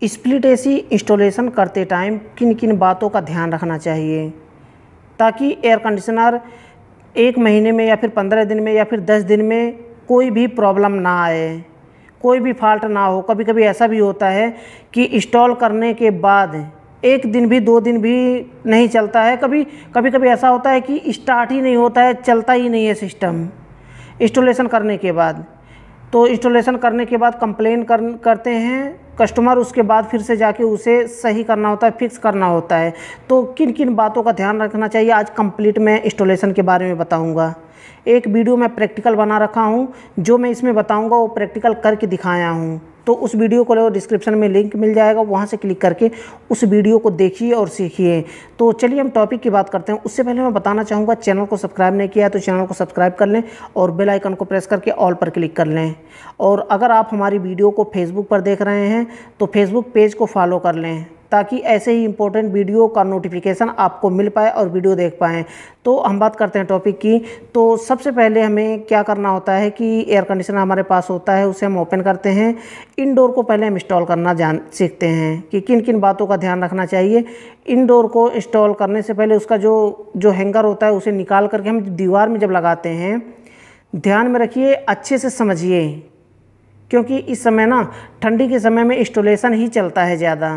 Split AC installation करते time किन किन बातों का ध्यान रखना चाहिए ताकि एयर कंडीशनर 1 महीने में या फिर 15 दिन में या फिर 10 दिन में कोई भी प्रॉब्लम ना आए, कोई भी फॉल्ट ना हो। कभी कभी ऐसा भी होता है कि इंस्टॉल करने के बाद 1 दिन भी 2 दिन भी नहीं चलता है। कभी ऐसा होता है कि स्टार्ट ही नहीं होता है, चलता ही नहीं है सिस्टम इंस्टॉलेशन करने के बाद। तो इंस्टॉलेशन करने के बाद कंप्लेन करते हैं कस्टमर, उसके बाद फिर से जाके उसे सही करना होता है, फिक्स करना होता है। तो किन किन बातों का ध्यान रखना चाहिए आज कंप्लीट मैं इंस्टॉलेशन के बारे में बताऊंगा। एक वीडियो मैं प्रैक्टिकल बना रखा हूं, जो मैं इसमें बताऊंगा वो प्रैक्टिकल करके दिखाया हूं। तो उस वीडियो को डिस्क्रिप्शन में लिंक मिल जाएगा, वहां से क्लिक करके उस वीडियो को देखिए और सीखिए। तो चलिए हम टॉपिक की बात करते हैं। उससे पहले मैं बताना चाहूँगा, चैनल को सब्सक्राइब नहीं किया है तो चैनल को सब्सक्राइब कर लें और बेल आइकन को प्रेस करके ऑल पर क्लिक कर लें। और अगर आप हमारी वीडियो को फेसबुक पर देख रहे हैं तो फेसबुक पेज को फॉलो कर लें ताकि ऐसे ही इम्पोर्टेंट वीडियो का नोटिफिकेशन आपको मिल पाए और वीडियो देख पाएँ। तो हम बात करते हैं टॉपिक की। तो सबसे पहले हमें क्या करना होता है कि एयर कंडीशनर हमारे पास होता है, उसे हम ओपन करते हैं। इनडोर को पहले हम इंस्टॉल करना सीखते हैं कि किन किन बातों का ध्यान रखना चाहिए। इनडोर को इंस्टॉल करने से पहले उसका जो हैंगर होता है उसे निकाल करके हम दीवार में जब लगाते हैं, ध्यान में रखिए, अच्छे से समझिए, क्योंकि इस समय ना ठंडी के समय में इंस्टॉलेशन ही चलता है ज़्यादा।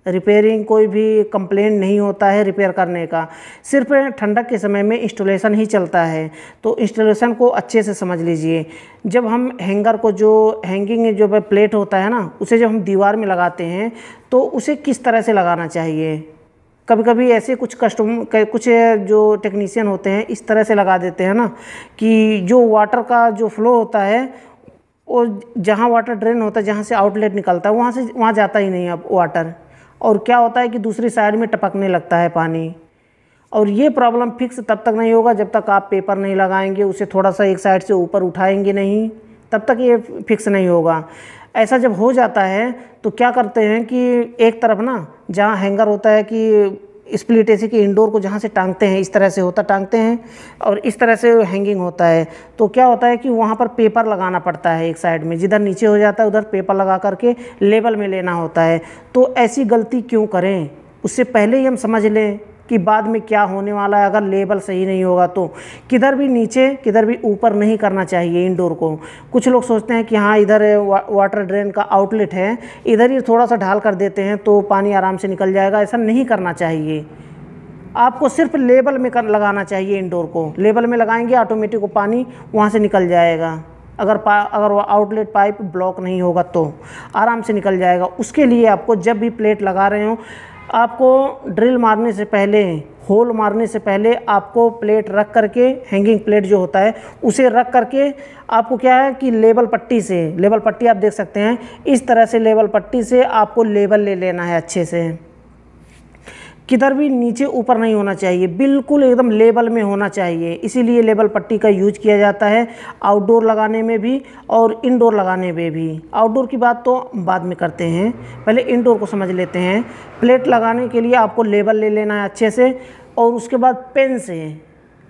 रिपेयरिंग कोई भी कंप्लेंट नहीं होता है रिपेयर करने का, सिर्फ ठंडक के समय में इंस्टॉलेशन ही चलता है। तो इंस्टॉलेशन को अच्छे से समझ लीजिए। जब हम हैंगर को जो हैंगिंग जो प्लेट होता है ना, उसे जब हम दीवार में लगाते हैं तो उसे किस तरह से लगाना चाहिए। कभी कभी ऐसे कुछ जो टेक्नीशियन होते हैं इस तरह से लगा देते हैं ना कि जो वाटर का जो फ्लो होता है वो जहाँ वाटर ड्रेन होता है, जहाँ से आउटलेट निकलता है वहाँ जाता ही नहीं अब वाटर, और क्या होता है कि दूसरी साइड में टपकने लगता है पानी। और ये प्रॉब्लम फिक्स तब तक नहीं होगा जब तक आप पेपर नहीं लगाएंगे, उसे थोड़ा सा एक साइड से ऊपर उठाएंगे नहीं, तब तक ये फिक्स नहीं होगा। ऐसा जब हो जाता है तो क्या करते हैं कि एक तरफ ना जहाँ हैंगर होता है कि स्प्लिट एसी के इंडोर को जहाँ से टांगते हैं, इस तरह से होता टांगते हैं और इस तरह से हैंगिंग होता है। तो क्या होता है कि वहाँ पर पेपर लगाना पड़ता है एक साइड में, जिधर नीचे हो जाता है उधर पेपर लगा करके लेवल में लेना होता है। तो ऐसी गलती क्यों करें, उससे पहले ही हम समझ लें कि बाद में क्या होने वाला है। अगर लेवल सही नहीं होगा तो किधर भी नीचे किधर भी ऊपर नहीं करना चाहिए इंडोर को। कुछ लोग सोचते हैं कि हाँ इधर वाटर ड्रेन का आउटलेट है, इधर ही थोड़ा सा ढाल कर देते हैं तो पानी आराम से निकल जाएगा। ऐसा नहीं करना चाहिए, आपको सिर्फ लेवल में लगाना चाहिए। इंडोर को लेवल में लगाएंगे ऑटोमेटिक वो पानी वहाँ से निकल जाएगा। अगर वो आउटलेट पाइप ब्लॉक नहीं होगा तो आराम से निकल जाएगा। उसके लिए आपको जब भी प्लेट लगा रहे हो, आपको ड्रिल मारने से पहले, होल मारने से पहले आपको प्लेट रख करके, हैंगिंग प्लेट जो होता है उसे रख करके आपको क्या है कि लेवल पट्टी आप देख सकते हैं, इस तरह से लेवल पट्टी से आपको लेवल ले लेना है अच्छे से। किधर भी नीचे ऊपर नहीं होना चाहिए, बिल्कुल एकदम लेवल में होना चाहिए। इसीलिए लेवल पट्टी का यूज किया जाता है आउटडोर लगाने में भी और इंडोर लगाने में भी। आउटडोर की बात तो बाद में करते हैं, पहले इंडोर को समझ लेते हैं। प्लेट लगाने के लिए आपको लेवल ले लेना है अच्छे से, और उसके बाद पेन से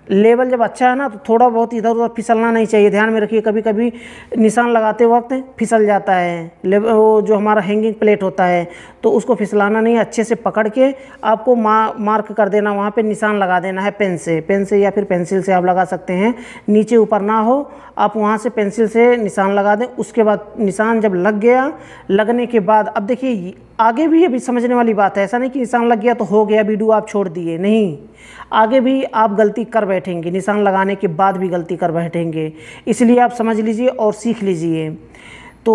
लेवल जब अच्छा है ना तो थोड़ा बहुत इधर उधर फिसलना नहीं चाहिए। ध्यान में रखिए, कभी कभी निशान लगाते वक्त फिसल जाता है वो जो हमारा हैंगिंग प्लेट होता है, तो उसको फिसलाना नहीं, अच्छे से पकड़ के आपको मार्क कर देना, वहाँ पे निशान लगा देना है पेन से या फिर पेंसिल से आप लगा सकते हैं। नीचे ऊपर ना हो, आप वहाँ से पेंसिल से निशान लगा दें। उसके बाद निशान जब लग गया, लगने के बाद अब देखिए आगे भी अभी समझने वाली बात है। ऐसा नहीं कि निशान लग गया तो हो गया, वीडियो आप छोड़ दिए, नहीं, आगे भी आप गलती कर बैठेंगे, निशान लगाने के बाद भी गलती कर बैठेंगे। इसलिए आप समझ लीजिए और सीख लीजिए। तो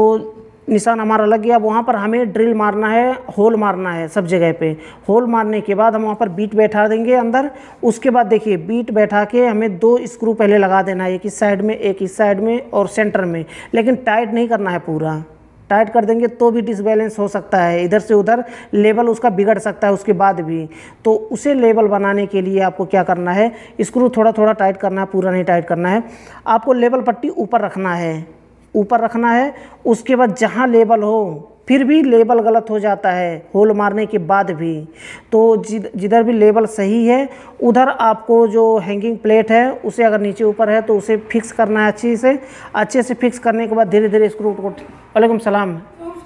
निशान हमारा लग गया, वहाँ पर हमें ड्रिल मारना है, होल मारना है सब जगह पे। होल मारने के बाद हम वहाँ पर बीट बैठा देंगे अंदर। उसके बाद देखिए बीट बैठा के हमें 2 स्क्रू पहले लगा देना है, एक इस साइड में एक इस साइड में और सेंटर में, लेकिन टाइट नहीं करना है पूरा। टाइट कर देंगे तो भी डिसबैलेंस हो सकता है, इधर से उधर लेवल उसका बिगड़ सकता है उसके बाद भी। तो उसे लेवल बनाने के लिए आपको क्या करना है, स्क्रू थोड़ा थोड़ा टाइट करना है, पूरा नहीं टाइट करना है। आपको लेवल पट्टी ऊपर रखना है। उसके बाद जहाँ लेवल हो, फिर भी लेवल गलत हो जाता है होल मारने के बाद भी, तो जिधर भी लेवल सही है उधर आपको जो हैंगिंग प्लेट है उसे अगर नीचे ऊपर है तो उसे फिक्स करना है अच्छे से फिक्स करने के बाद धीरे धीरे स्क्रू को, वालेकुम सलाम,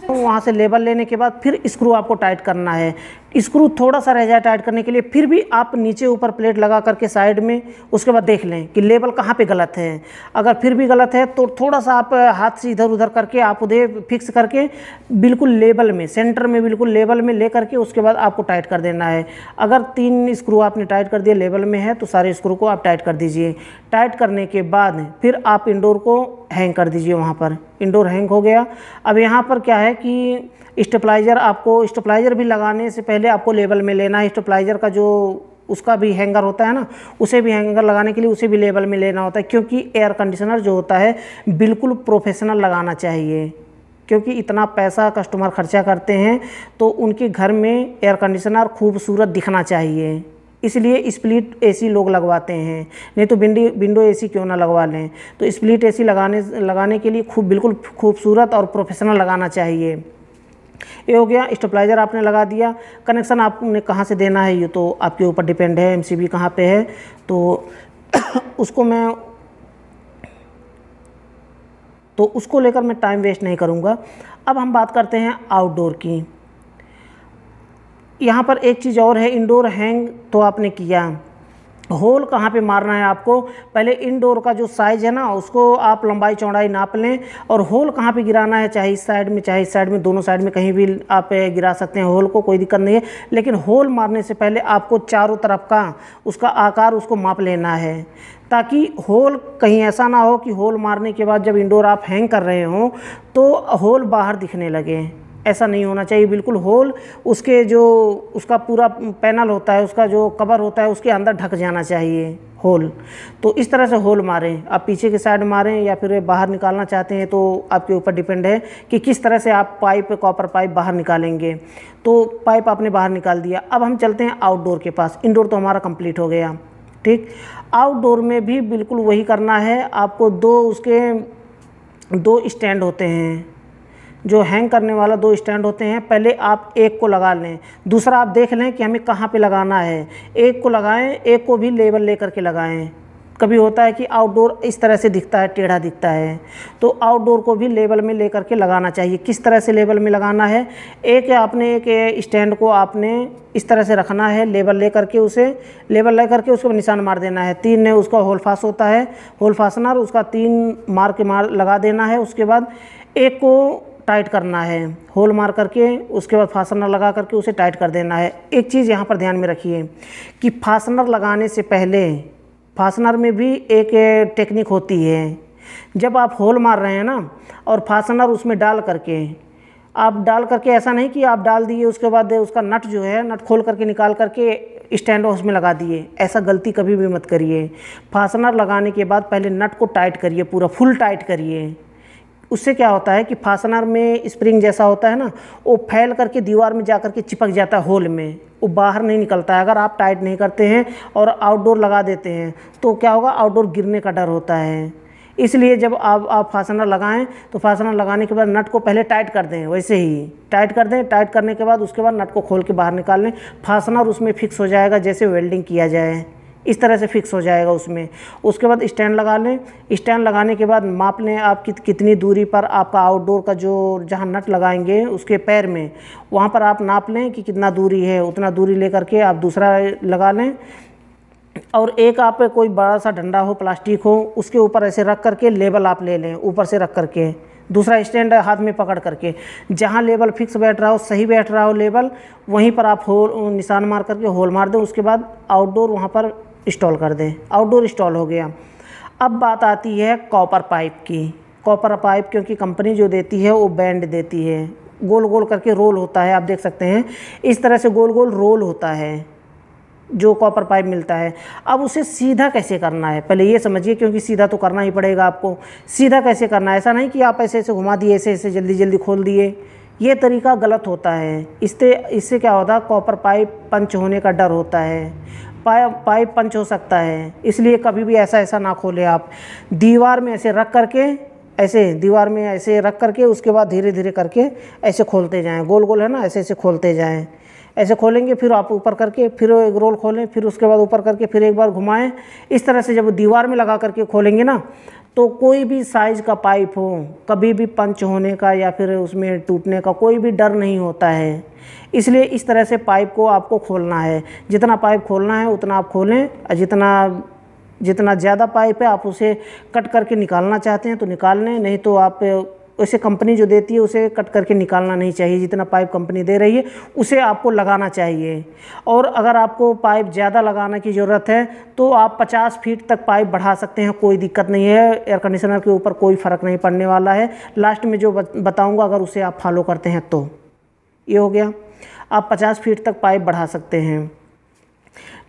वहाँ से लेबल लेने के बाद फिर स्क्रू आपको टाइट करना है। स्क्रू थोड़ा सा रह जाए टाइट करने के लिए, फिर भी आप नीचे ऊपर प्लेट लगा करके साइड में उसके बाद देख लें कि लेबल कहाँ पे गलत है। अगर फिर भी गलत है तो थोड़ा सा आप हाथ से इधर उधर करके आप उधर फिक्स करके बिल्कुल लेबल में, सेंटर में बिल्कुल लेबल में ले करके उसके बाद आपको टाइट कर देना है। अगर 3 स्क्रू आपने टाइट कर दिए लेबल में है तो सारे स्क्रू को आप टाइट कर दीजिए। टाइट करने के बाद फिर आप इंडोर को हैंग कर दीजिए। वहाँ पर इंडोर हैंग हो गया। अब यहाँ पर क्या है कि स्टेबलाइज़र, आपको स्टेबलाइज़र भी लगाने से पहले आपको लेबल में लेना है। स्टेबलाइज़र का जो उसका भी हैंगर होता है ना, उसे भी हैंगर लगाने के लिए उसे भी लेबल में लेना होता है, क्योंकि एयर कंडीशनर जो होता है बिल्कुल प्रोफेशनल लगाना चाहिए। क्योंकि इतना पैसा कस्टमर खर्चा करते हैं तो उनके घर में एयर कंडीशनर खूबसूरत दिखना चाहिए, इसलिए स्प्लिट एसी लोग लगवाते हैं। नहीं तो विंडो एसी क्यों ना लगवा लें। तो स्प्लिट एसी लगाने के लिए बिल्कुल खूबसूरत और प्रोफेशनल लगाना चाहिए। ये हो गया। स्टेबलाइज़र आपने लगा दिया। कनेक्शन आपने कहाँ से देना है ये तो आपके ऊपर डिपेंड है, एमसीबी कहाँ पे है तो उसको लेकर मैं टाइम वेस्ट नहीं करूँगा। अब हम बात करते हैं आउटडोर की। यहाँ पर एक चीज़ और है, इंडोर हैंग तो आपने किया, होल कहाँ पे मारना है आपको। पहले इंडोर का जो साइज़ है ना उसको आप लंबाई चौड़ाई नाप लें, और होल कहाँ पे गिराना है, चाहे इस साइड में चाहे इस साइड में, दोनों साइड में कहीं भी आप गिरा सकते हैं होल को, कोई दिक्कत नहीं है। लेकिन होल मारने से पहले आपको चारों तरफ का उसका आकार उसको माप लेना है, ताकि होल कहीं ऐसा ना हो कि होल मारने के बाद जब इंडोर आप हैंग कर रहे हों तो होल बाहर दिखने लगे। ऐसा नहीं होना चाहिए। बिल्कुल होल उसके जो उसका पूरा पैनल होता है, उसका जो कवर होता है उसके अंदर ढक जाना चाहिए होल। तो इस तरह से होल मारें, आप पीछे के साइड मारें या फिर बाहर निकालना चाहते हैं तो आपके ऊपर डिपेंड है कि किस तरह से आप पाइप, कॉपर पाइप बाहर निकालेंगे। तो पाइप आपने बाहर निकाल दिया। अब हम चलते हैं आउटडोर के पास। इंडोर तो हमारा कंप्लीट हो गया, ठीक। आउटडोर में भी बिल्कुल वही करना है आपको। दो स्टैंड होते हैं, जो हैंग करने वाला 2 स्टैंड होते हैं। पहले आप एक को लगा लें, दूसरा आप देख लें कि हमें कहाँ पे लगाना है। एक को लगाएं, एक को भी लेवल लेकर के लगाएं। कभी होता है कि आउटडोर इस तरह से दिखता है, टेढ़ा दिखता है, तो आउटडोर को भी लेवल में लेकर के लगाना चाहिए। किस तरह से लेवल में लगाना है, एक स्टैंड को आपने इस तरह से रखना है, लेवल लेकर के उसको निशान मार देना है। 3 ने उसका होल फास होता है, होल फासनर, उसका 3 मार लगा देना है। उसके बाद एक को टाइट करना है, होल मार करके उसके बाद फास्टनर लगा करके उसे टाइट कर देना है। एक चीज़ यहाँ पर ध्यान में रखिए कि फास्टनर लगाने से पहले फास्टनर में भी एक टेक्निक होती है। जब आप होल मार रहे हैं ना और फास्टनर उसमें डाल करके ऐसा नहीं कि आप डाल दिए उसके बाद उसका नट जो है, नट खोल करके निकाल करके स्टैंड उसमें लगा दिए, ऐसा गलती कभी भी मत करिए। फास्टनर लगाने के बाद पहले नट को टाइट करिए, पूरा फुल टाइट करिए। उससे क्या होता है कि फास्टनर में स्प्रिंग जैसा होता है ना, वो फैल करके दीवार में जा करके चिपक जाता है होल में, वो बाहर नहीं निकलता है। अगर आप टाइट नहीं करते हैं और आउटडोर लगा देते हैं तो क्या होगा, आउटडोर गिरने का डर होता है। इसलिए जब आप फास्टनर लगाएं तो फास्टनर लगाने के बाद नट को पहले टाइट कर दें, वैसे ही टाइट कर दें। टाइट करने के बाद उसके बाद नट को खोल के बाहर निकाल लें। फास्टनर उसमें फिक्स हो जाएगा, जैसे वेल्डिंग किया जाए इस तरह से फिक्स हो जाएगा उसमें। उसके बाद स्टैंड लगा लें। स्टैंड लगाने के बाद माप लें आप कितनी दूरी पर आपका आउटडोर का जो जहाँ नट लगाएंगे उसके पैर में, वहाँ पर आप नाप लें कि कितना दूरी है। उतना दूरी ले करके आप दूसरा लगा लें। और एक आप कोई बड़ा सा डंडा हो, प्लास्टिक हो, उसके ऊपर ऐसे रख करके लेबल आप ले लें, ऊपर से रख करके दूसरा स्टैंड हाथ में पकड़ करके, जहाँ लेबल फिक्स बैठ रहा हो, सही बैठ रहा हो लेबल, वहीं पर आप निशान मार करके होल मार दें। उसके बाद आउटडोर वहाँ पर इंस्टॉल कर दें। आउटडोर इंस्टॉल हो गया। अब बात आती है कॉपर पाइप की। कॉपर पाइप क्योंकि कंपनी जो देती है वो बैंड देती है, गोल गोल करके रोल होता है, आप देख सकते हैं इस तरह से गोल गोल रोल होता है जो कॉपर पाइप मिलता है। अब उसे सीधा कैसे करना है पहले ये समझिए, क्योंकि सीधा तो करना ही पड़ेगा आपको। सीधा कैसे करना है, ऐसा नहीं कि आप ऐसे ऐसे घुमा दिए, ऐसे ऐसे जल्दी जल्दी खोल दिए, ये तरीका गलत होता है। इससे क्या होता है, कॉपर पाइप पंच होने का डर होता है, पाइप पंच हो सकता है। इसलिए कभी भी ऐसा ना खोले आप। दीवार में ऐसे रख करके, ऐसे दीवार में ऐसे रख करके उसके बाद धीरे धीरे करके ऐसे खोलते जाएं, गोल गोल है ना, ऐसे ऐसे खोलते जाएं। ऐसे खोलेंगे, फिर आप ऊपर करके फिर एक रोल खोलें, फिर उसके बाद ऊपर करके फिर एक बार घुमाएं। इस तरह से जब दीवार में लगा करके खोलेंगे ना तो कोई भी साइज़ का पाइप हो, कभी भी पंच होने का या फिर उसमें टूटने का कोई भी डर नहीं होता है। इसलिए इस तरह से पाइप को आपको खोलना है। जितना पाइप खोलना है उतना आप खोलें, और जितना ज़्यादा पाइप है आप उसे कट करके निकालना चाहते हैं तो निकाल लें, नहीं तो आप उसे कंपनी जो देती है उसे कट करके निकालना नहीं चाहिए। जितना पाइप कंपनी दे रही है उसे आपको लगाना चाहिए। और अगर आपको पाइप ज़्यादा लगाने की ज़रूरत है तो आप 50 फीट तक पाइप बढ़ा सकते हैं, कोई दिक्कत नहीं है। एयर कंडीशनर के ऊपर कोई फ़र्क नहीं पड़ने वाला है। लास्ट में जो बताऊँगा अगर उसे आप फॉलो करते हैं तो ये हो गया, आप 50 फीट तक पाइप बढ़ा सकते हैं।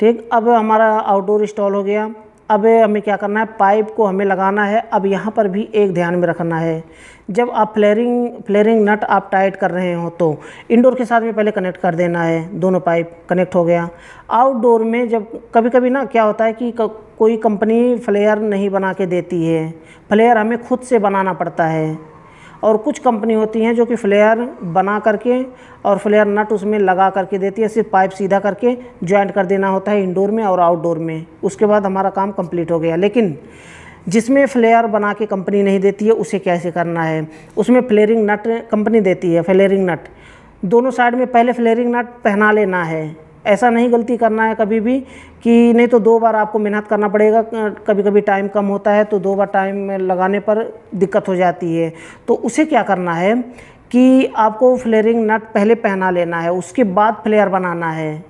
ठीक, अब हमारा आउटडोर इंस्टॉल हो गया। अब हमें क्या करना है, पाइप को हमें लगाना है। अब यहाँ पर भी एक ध्यान में रखना है, जब आप फ्लेयरिंग नट आप टाइट कर रहे हो तो इंडोर के साथ में पहले कनेक्ट कर देना है। दोनों पाइप कनेक्ट हो गया। आउटडोर में जब कभी कभी ना क्या होता है कि कोई कंपनी फ्लेयर नहीं बना के देती है, फ्लेयर हमें खुद से बनाना पड़ता है। और कुछ कंपनी होती हैं जो कि फ्लेयर बना करके और फ्लेयर नट उसमें लगा करके देती है। सिर्फ पाइप सीधा करके जॉइंट कर देना होता है इंडोर में और आउटडोर में, उसके बाद हमारा काम कंप्लीट हो गया। लेकिन जिसमें फ्लेयर बना के कंपनी नहीं देती है उसे कैसे करना है, उसमें फ्लेयरिंग नट कंपनी देती है। फ्लेयरिंग नट दोनों साइड में पहले फ्लेयरिंग नट पहना लेना है। ऐसा नहीं गलती करना है कभी भी कि नहीं तो 2 बार आपको मेहनत करना पड़ेगा। कभी कभी टाइम कम होता है तो 2 बार टाइम में लगाने पर दिक्कत हो जाती है। तो उसे क्या करना है कि आपको फ्लेयरिंग नट पहले पहना लेना है, उसके बाद फ्लेयर बनाना है।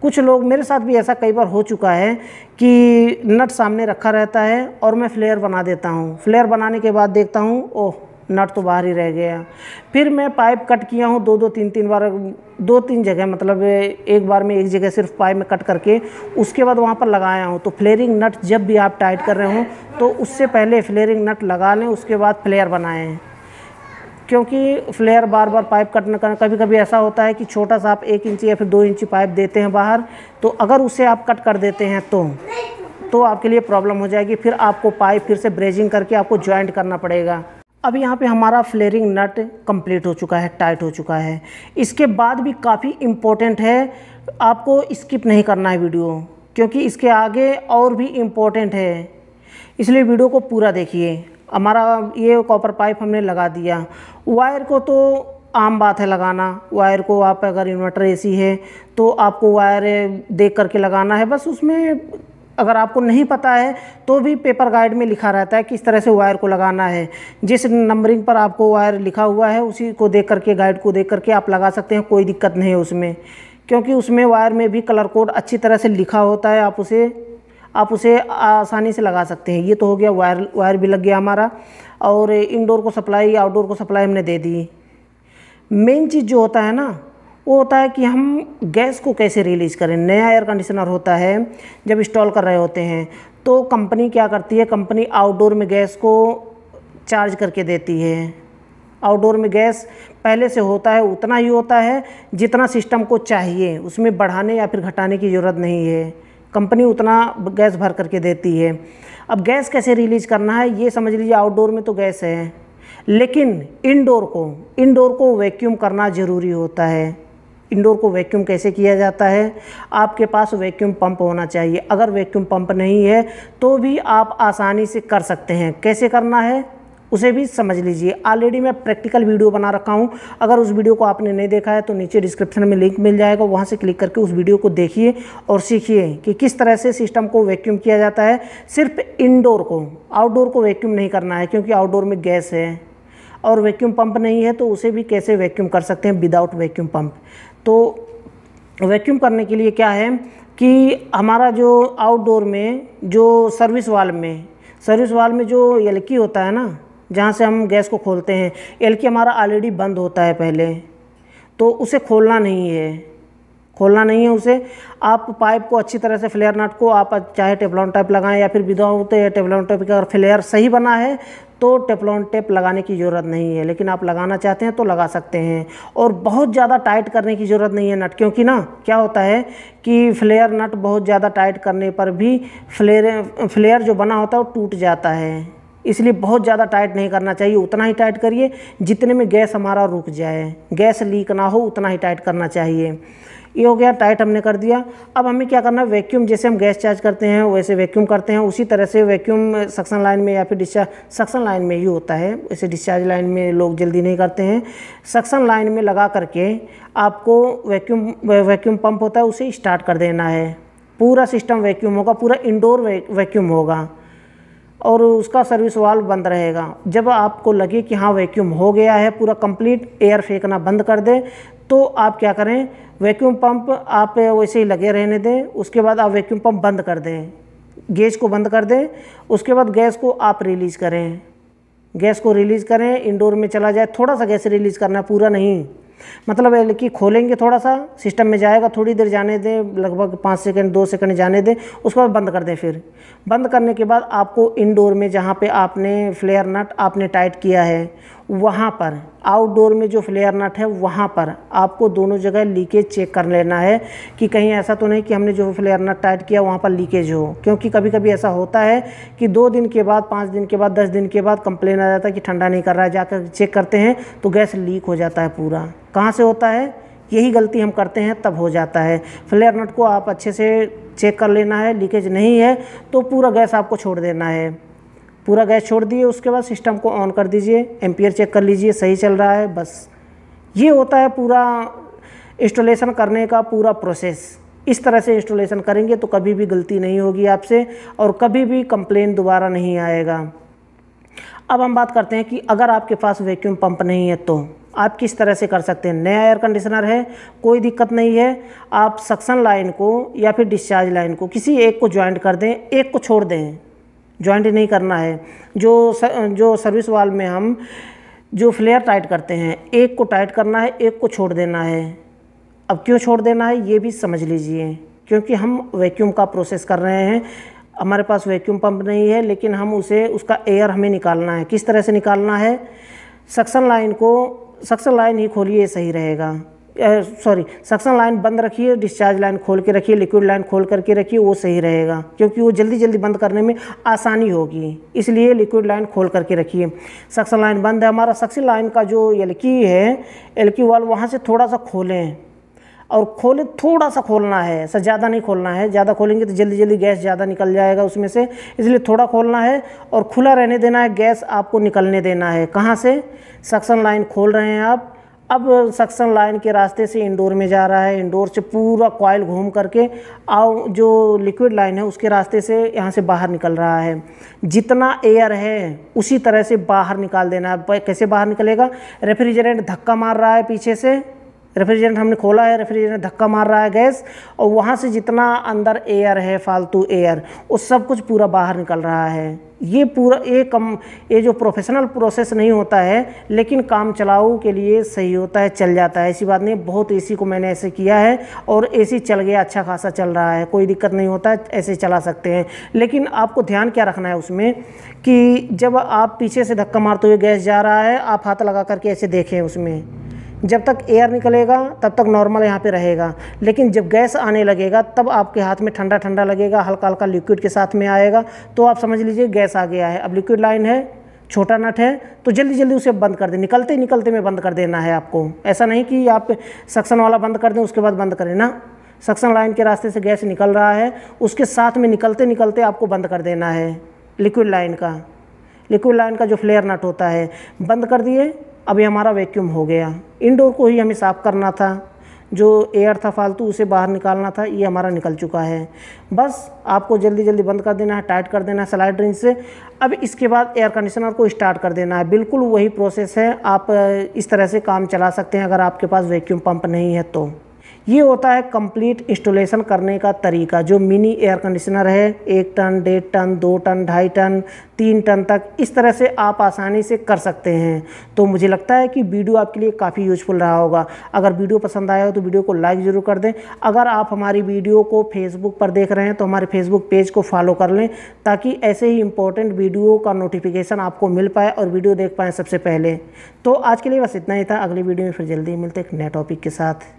कुछ लोग, मेरे साथ भी ऐसा कई बार हो चुका है कि नट सामने रखा रहता है और मैं फ्लेयर बना देता हूँ। फ्लेयर बनाने के बाद देखता हूँ ओह नट तो बाहर ही रह गया। फिर मैं पाइप कट किया हूँ 2-3 बार, 2-3 जगह, मतलब एक बार में एक जगह सिर्फ पाइप में कट करके उसके बाद वहाँ पर लगाया हूँ। तो फ्लेयरिंग नट जब भी आप टाइट कर रहे हो तो उससे पहले फ्लेयरिंग नट लगा लें, उसके बाद फ्लेयर बनाएं। क्योंकि फ्लेयर बार बार पाइप कटने का कभी कभी ऐसा होता है कि छोटा सा आप 1 इंची या फिर 2 इंची पाइप देते हैं बाहर, तो अगर उसे आप कट कर देते हैं तो आपके लिए प्रॉब्लम हो जाएगी। फिर आपको पाइप फिर से ब्रेजिंग करके आपको जॉइंट करना पड़ेगा। अब यहाँ पे हमारा फ्लेयरिंग नट कंप्लीट हो चुका है, टाइट हो चुका है। इसके बाद भी काफ़ी इम्पोर्टेंट है, आपको स्किप नहीं करना है वीडियो, क्योंकि इसके आगे और भी इम्पोर्टेंट है, इसलिए वीडियो को पूरा देखिए। हमारा ये कॉपर पाइप हमने लगा दिया। वायर को तो आम बात है लगाना, वायर को आप अगर इन्वर्टर एसी है तो आपको वायर देख करके लगाना है। बस उसमें अगर आपको नहीं पता है तो भी पेपर गाइड में लिखा रहता है किस तरह से वायर को लगाना है। जिस नंबरिंग पर आपको वायर लिखा हुआ है उसी को देख करके, गाइड को देख करके आप लगा सकते हैं, कोई दिक्कत नहीं है उसमें, क्योंकि उसमें वायर में भी कलर कोड अच्छी तरह से लिखा होता है। आप उसे आसानी से लगा सकते हैं। ये तो हो गया, वायर भी लग गया हमारा। और इंडोर को सप्लाई, आउटडोर को सप्लाई हमने दे दी। मेन चीज़ जो होता है ना वो होता है कि हम गैस को कैसे रिलीज़ करें। नया एयर कंडीशनर होता है, जब इंस्टॉल कर रहे होते हैं तो कंपनी क्या करती है, कंपनी आउटडोर में गैस को चार्ज करके देती है। आउटडोर में गैस पहले से होता है, उतना ही होता है जितना सिस्टम को चाहिए, उसमें बढ़ाने या फिर घटाने की ज़रूरत नहीं है। कंपनी उतना गैस भर करके देती है। अब गैस कैसे रिलीज़ करना है ये समझ लीजिए। आउटडोर में तो गैस है, लेकिन इंडोर को वैक्यूम करना ज़रूरी होता है। इंडोर को वैक्यूम कैसे किया जाता है, आपके पास वैक्यूम पंप होना चाहिए। अगर वैक्यूम पंप नहीं है तो भी आप आसानी से कर सकते हैं। कैसे करना है उसे भी समझ लीजिए। ऑलरेडी मैं प्रैक्टिकल वीडियो बना रखा हूं, अगर उस वीडियो को आपने नहीं देखा है तो नीचे डिस्क्रिप्शन में लिंक मिल जाएगा, वहां से क्लिक करके उस वीडियो को देखिए और सीखिए कि किस तरह से सिस्टम को वैक्यूम किया जाता है। सिर्फ इंडोर को, आउटडोर को वैक्यूम नहीं करना है, क्योंकि आउटडोर में गैस है और वैक्यूम पंप नहीं है, तो उसे भी कैसे वैक्यूम कर सकते हैं विदाउट वैक्यूम पंप। तो वैक्यूम करने के लिए क्या है कि हमारा जो आउटडोर में जो सर्विस वाल्व में जो एलकी होता है ना, जहाँ से हम गैस को खोलते हैं, एलकी हमारा ऑलरेडी बंद होता है पहले, तो उसे खोलना नहीं है उसे। आप पाइप को अच्छी तरह से, फ्लेयर नट को आप चाहे टेफ्लॉन टेप लगाएं या फिर विदाउट टेफ्लॉन टेप का, अगर फ्लेयर सही बना है तो टेफ्लॉन टेप लगाने की ज़रूरत नहीं है, लेकिन आप लगाना चाहते हैं तो लगा सकते हैं। और बहुत ज़्यादा टाइट करने की ज़रूरत नहीं है नट, क्योंकि ना क्या होता है कि फ्लेयर नट बहुत ज़्यादा टाइट करने पर भी फ्लेयर जो बना होता है वो टूट जाता है। इसलिए बहुत ज़्यादा टाइट नहीं करना चाहिए, उतना ही टाइट करिए जितने में गैस हमारा रुक जाए, गैस लीक ना हो, उतना ही टाइट करना चाहिए। ये हो गया, टाइट हमने कर दिया। अब हमें क्या करना है, वैक्यूम जैसे हम गैस चार्ज करते हैं वैसे वैक्यूम करते हैं, उसी तरह से वैक्यूम सक्शन लाइन में या फिर डिस्चार्ज, सक्शन लाइन में ही होता है, वैसे डिस्चार्ज लाइन में लोग जल्दी नहीं करते हैं। सक्शन लाइन में लगा करके आपको वैक्यूम पंप होता है उसे स्टार्ट कर देना है। पूरा सिस्टम वैक्यूम होगा, पूरा इंडोर वैक्यूम होगा और उसका सर्विस वाल्व बंद रहेगा। जब आपको लगे कि हाँ वैक्यूम हो गया है, पूरा कंप्लीट, एयर फेंकना बंद कर दें, तो आप क्या करें, वैक्यूम पंप आप वैसे ही लगे रहने दें। उसके बाद आप वैक्यूम पंप बंद कर दें, गेज को बंद कर दें। उसके बाद गैस को आप रिलीज़ करें, गैस को रिलीज़ करें, इंडोर में चला जाए। थोड़ा सा गैस रिलीज़ करना है, पूरा नहीं, मतलब है कि खोलेंगे थोड़ा सा, सिस्टम में जाएगा, थोड़ी देर जाने दें, लगभग 5 सेकंड 2 सेकंड जाने दें, उसके बाद बंद कर दें। फिर बंद करने के बाद आपको इंडोर में जहाँ पे आपने फ्लेयर नट आपने टाइट किया है वहाँ पर, आउटडोर में जो फ्लेयर नट है वहाँ पर आपको दोनों जगह लीकेज चेक कर लेना है कि कहीं ऐसा तो नहीं कि हमने जो फ्लेयर नट टाइट किया वहाँ पर लीकेज हो। क्योंकि कभी कभी ऐसा होता है कि 2 दिन के बाद, 5 दिन के बाद, 10 दिन के बाद कंप्लेन आ जाता है कि ठंडा नहीं कर रहा है, जाकर चेक करते हैं तो गैस लीक हो जाता है पूरा। कहाँ से होता है, यही गलती हम करते हैं तब हो जाता है। फ्लेयर नट को आप अच्छे से चेक कर लेना है, लीकेज नहीं है तो पूरा गैस आपको छोड़ देना है। पूरा गैस छोड़ दिए, उसके बाद सिस्टम को ऑन कर दीजिए, एम्पियर चेक कर लीजिए सही चल रहा है। बस ये होता है पूरा इंस्टॉलेशन करने का पूरा प्रोसेस। इस तरह से इंस्टॉलेशन करेंगे तो कभी भी गलती नहीं होगी आपसे और कभी भी कंप्लेन दोबारा नहीं आएगा। अब हम बात करते हैं कि अगर आपके पास वैक्यूम पंप नहीं है तो आप किस तरह से कर सकते हैं। नया एयर कंडीशनर है, कोई दिक्कत नहीं है, आप सक्शन लाइन को या फिर डिस्चार्ज लाइन को किसी एक को ज्वाइंट कर दें, एक को छोड़ दें, ज्वाइंट नहीं करना है। जो सर्विस वाल्व में हम जो फ्लेयर टाइट करते हैं, एक को टाइट करना है, एक को छोड़ देना है। अब क्यों छोड़ देना है ये भी समझ लीजिए, क्योंकि हम वैक्यूम का प्रोसेस कर रहे हैं, हमारे पास वैक्यूम पंप नहीं है, लेकिन हम उसका एयर हमें निकालना है। किस तरह से निकालना है, सक्शन लाइन ही खोलिए, सही रहेगा। सक्शन लाइन बंद रखिए, डिस्चार्ज लाइन खोल के रखिए, लिक्विड लाइन खोल करके रखिए, वो सही रहेगा क्योंकि वो जल्दी जल्दी बंद करने में आसानी होगी, इसलिए लिक्विड लाइन खोल करके रखिए। सक्शन लाइन बंद है, हमारा सक्शन लाइन का जो एलकी है, एलकी वाल्व वहाँ से थोड़ा सा खोलें और थोड़ा सा खोलना है, ऐसा ज़्यादा नहीं खोलना है। ज़्यादा खोलेंगे तो जल्दी जल्दी गैस ज़्यादा निकल जाएगा उसमें से, इसलिए थोड़ा खोलना है और खुला रहने देना है, गैस आपको निकलने देना है। कहाँ से, सक्शन लाइन खोल रहे हैं आप। अब सक्शन लाइन के रास्ते से इंडोर में जा रहा है, इंडोर से पूरा कॉइल घूम करके जो लिक्विड लाइन है उसके रास्ते से यहाँ से बाहर निकल रहा है। जितना एयर है उसी तरह से बाहर निकाल देना है। कैसे बाहर निकलेगा, रेफ्रिजरेंट धक्का मार रहा है पीछे से, रेफ्रिजरेंट हमने खोला है, रेफ्रिजरेंट धक्का मार रहा है गैस, और वहाँ से जितना अंदर एयर है, फालतू एयर, वो सब कुछ पूरा बाहर निकल रहा है। ये पूरा ये जो प्रोफेशनल प्रोसेस नहीं होता है, लेकिन काम चलाऊ के लिए सही होता है, चल जाता है, ऐसी बात नहीं। बहुत एसी को मैंने ऐसे किया है और एसी चल गया, अच्छा खासा चल रहा है, कोई दिक्कत नहीं होता है, ऐसे चला सकते हैं। लेकिन आपको ध्यान क्या रखना है उसमें कि जब आप पीछे से धक्का मारते हुए गैस जा रहा है, आप हाथ लगा करके ऐसे देखें उसमें, जब तक एयर निकलेगा तब तक नॉर्मल यहाँ पे रहेगा, लेकिन जब गैस आने लगेगा तब आपके हाथ में ठंडा ठंडा लगेगा, हल्का हल्का लिक्विड के साथ में आएगा, तो आप समझ लीजिए गैस आ गया है। अब लिक्विड लाइन है, छोटा नट है, तो जल्दी जल्दी उसे बंद कर दें, निकलते निकलते में बंद कर देना है आपको। ऐसा नहीं कि आप सक्शन वाला बंद कर दें उसके बाद बंद करें ना, सक्शन लाइन के रास्ते से गैस निकल रहा है, उसके साथ में निकलते निकलते आपको बंद कर देना है लिक्विड लाइन का जो फ्लेयर नट होता है, बंद कर दिए। अभी हमारा वैक्यूम हो गया। इंडोर को ही हमें साफ़ करना था, जो एयर था फालतू उसे बाहर निकालना था, ये हमारा निकल चुका है। बस आपको जल्दी जल्दी बंद कर देना है, टाइट कर देना है स्लाइड रिंच से। अब इसके बाद एयर कंडीशनर को स्टार्ट कर देना है। बिल्कुल वही प्रोसेस है, आप इस तरह से काम चला सकते हैं अगर आपके पास वैक्यूम पंप नहीं है तो। ये होता है कंप्लीट इंस्टॉलेशन करने का तरीका। जो मिनी एयर कंडीशनर है 1 ton, 1.5 ton, 2 ton, 2.5 ton, 3 ton तक, इस तरह से आप आसानी से कर सकते हैं। तो मुझे लगता है कि वीडियो आपके लिए काफ़ी यूज़फुल रहा होगा। अगर वीडियो पसंद आया हो तो वीडियो को लाइक ज़रूर कर दें। अगर आप हमारी वीडियो को फेसबुक पर देख रहे हैं तो हमारे फेसबुक पेज को फॉलो कर लें, ताकि ऐसे ही इंपॉर्टेंट वीडियो का नोटिफिकेशन आपको मिल पाए और वीडियो देख पाएँ सबसे पहले। तो आज के लिए बस इतना ही था। अगली वीडियो में फिर जल्दी मिलते हैं एक नए टॉपिक के साथ।